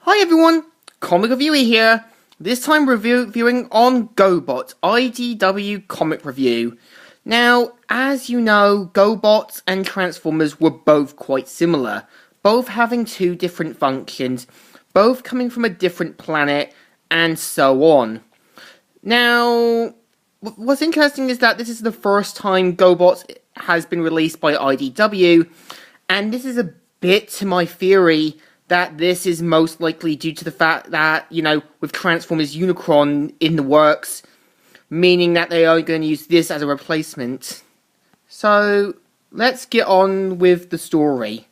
Hi everyone, Comic Reviewer here. This time reviewing on GoBots, IDW Comic Review. Now, as you know, GoBots and Transformers were both quite similar, both having two different functions, both coming from a different planet, and so on. Now, what's interesting is that this is the first time GoBots has been released by IDW, and this is a bit to my theory that this is most likely due to the fact that, with Transformers Unicron in the works, meaning that they are going to use this as a replacement. So, let's get on with the story.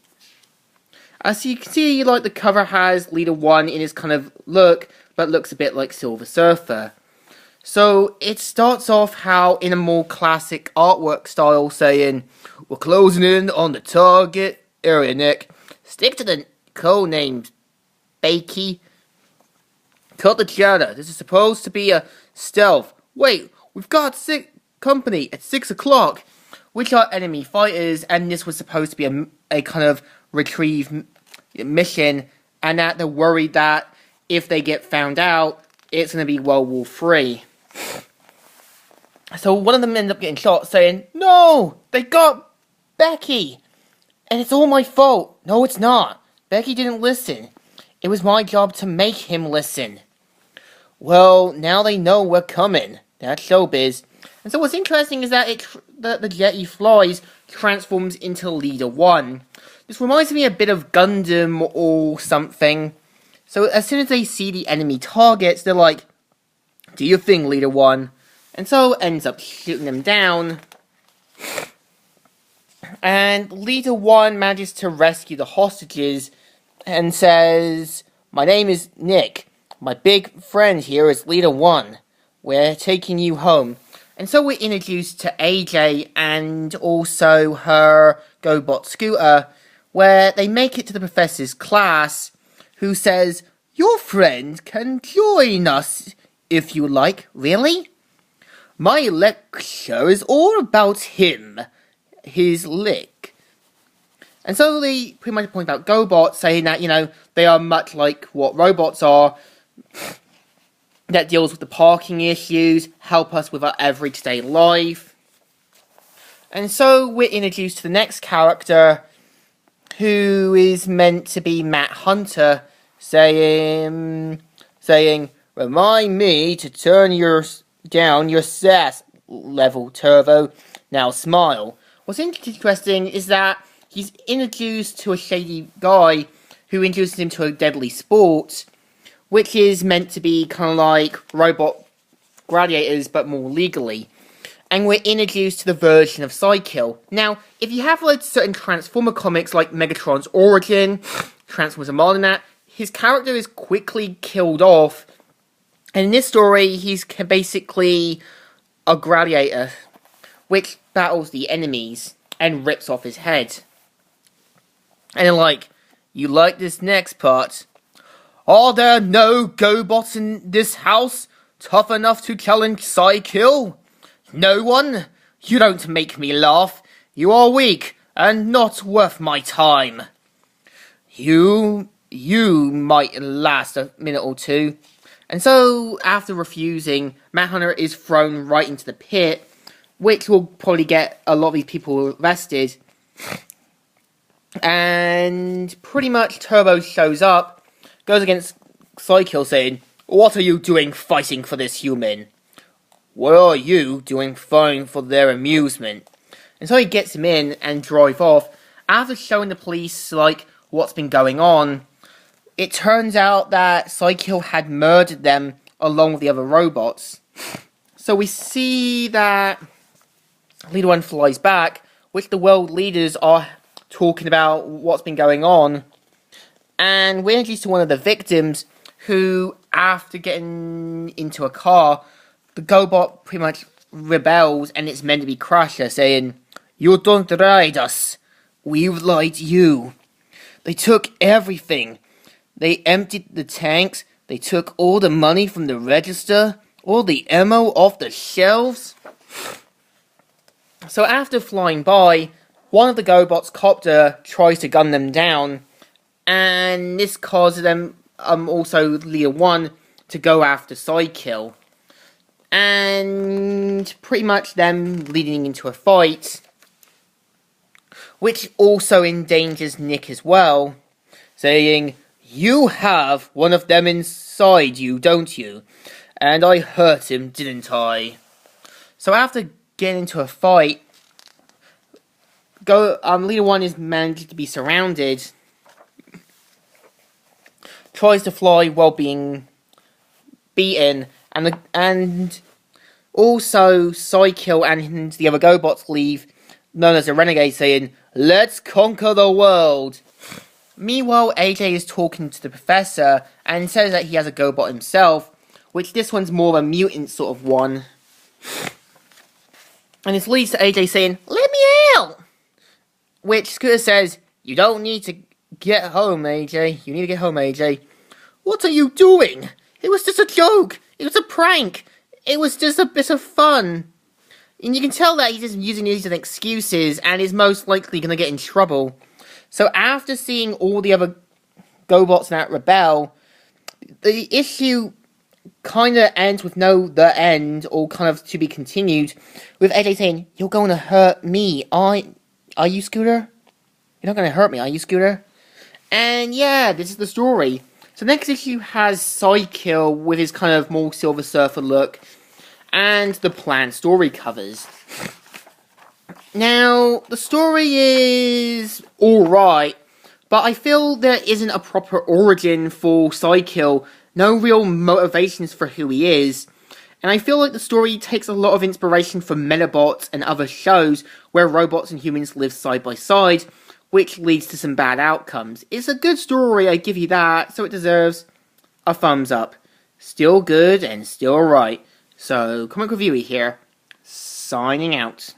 As you can see, the cover has Leader 1 in his kind of look, but looks a bit like Silver Surfer. So, it starts off how, in a more classic artwork style, saying, "We're closing in on the target area, Nick. Stick to the codenames, Bakey. Cut the chatter. This is supposed to be a stealth. Wait, we've got company at 6 o'clock, which are enemy fighters, and this was supposed to be a kind of retrieve mission, and that they're worried that if they get found out, it's going to be World War III. So one of them ended up getting shot, saying, "No, they got Becky, and it's all my fault." "No, it's not. Becky didn't listen. It was my job to make him listen." Well, now they know we're coming. That's showbiz. And so what's interesting is that the jet he flies transforms into Leader 1. This reminds me a bit of Gundam or something. So as soon as they see the enemy targets, they're like, "Do your thing, Leader 1." And so ends up shooting them down. And Leader 1 manages to rescue the hostages and says, "My name is Nick. My big friend here is Leader 1. We're taking you home." And so we're introduced to AJ and also her GoBot scooter, where they make it to the professor's class, who says, "Your friend can join us if you like." "Really?" "My lecture is all about him. His lick." And so they pretty much point out GoBots, saying that, they are much like what robots are, that deals with the parking issues, help us with our everyday life. And so we're introduced to the next character, who is meant to be Matt Hunter, saying, "Remind me to turn down your sass level, Turbo. Now smile." What's interesting is that he's introduced to a shady guy who introduces him to a deadly sport, which is meant to be kind of like robot gladiators, but more legally. And we're introduced to the version of Psykill. Now, if you have read certain Transformer comics like Megatron's Origin, Transformers and more than that, his character is quickly killed off. And in this story, he's basically a gladiator, which battles the enemies and rips off his head. And they're like, "You like this next part? Are there no GoBots in this house tough enough to challenge Psykill? No one? You don't make me laugh. You are weak and not worth my time. You might last a minute or two." And so, after refusing, Matt Hunter is thrown right into the pit, which will probably get a lot of these people arrested. And pretty much Turbo shows up, goes against Psykill, saying, "What are you doing fighting for this human? What are you doing fighting for their amusement?" And so he gets him in and drive off. After showing the police, what's been going on, it turns out that Psykill had murdered them along with the other robots. So we see that Leader 1 flies back, which the world leaders are talking about what's been going on. And we're introduced to one of the victims, who, after getting into a car, the GoBot pretty much rebels, and it's meant to be Crusher, saying, "You don't ride us. We lied you. They took everything. They emptied the tanks. They took all the money from the register, all the ammo off the shelves." So after flying by, one of the GoBots' copter tries to gun them down, and this causes them also Leader 1 to go after Sidekill. And pretty much them leading into a fight, which also endangers Nick as well, saying, "You have one of them inside you, don't you? And I hurt him, didn't I?" So after getting into a fight, Leader 1 is managed to be surrounded, tries to fly while being beaten, and also Sidekill and the other GoBots leave, known as a renegade, saying, "Let's conquer the world." Meanwhile, AJ is talking to the professor and says that he has a GoBot himself, which this one's more of a mutant sort of one. And this leads to AJ saying, "Let me out!" Which Scooter says, "You don't need to get home, AJ. You need to get home, AJ." "What are you doing? It was just a joke. It was a prank. It was just a bit of fun." And you can tell that he's just using these as excuses and is most likely going to get in trouble. So after seeing all the other GoBots that rebel, the issue kind of ends with no the end, or kind of to be continued, with AJ saying, "You're going to hurt me, are you, Scooter? You're not going to hurt me, are you, Scooter?" And yeah, this is the story. So next issue has Sidekill with his kind of more Silver Surfer look, and the planned story covers. Now, the story is alright, but I feel there isn't a proper origin for Sidekill, no real motivations for who he is, and I feel like the story takes a lot of inspiration from Metabots and other shows where robots and humans live side by side, which leads to some bad outcomes. It's a good story, I give you that, so it deserves a thumbs up. Still good and still right. So, Comic Reviewer here, signing out.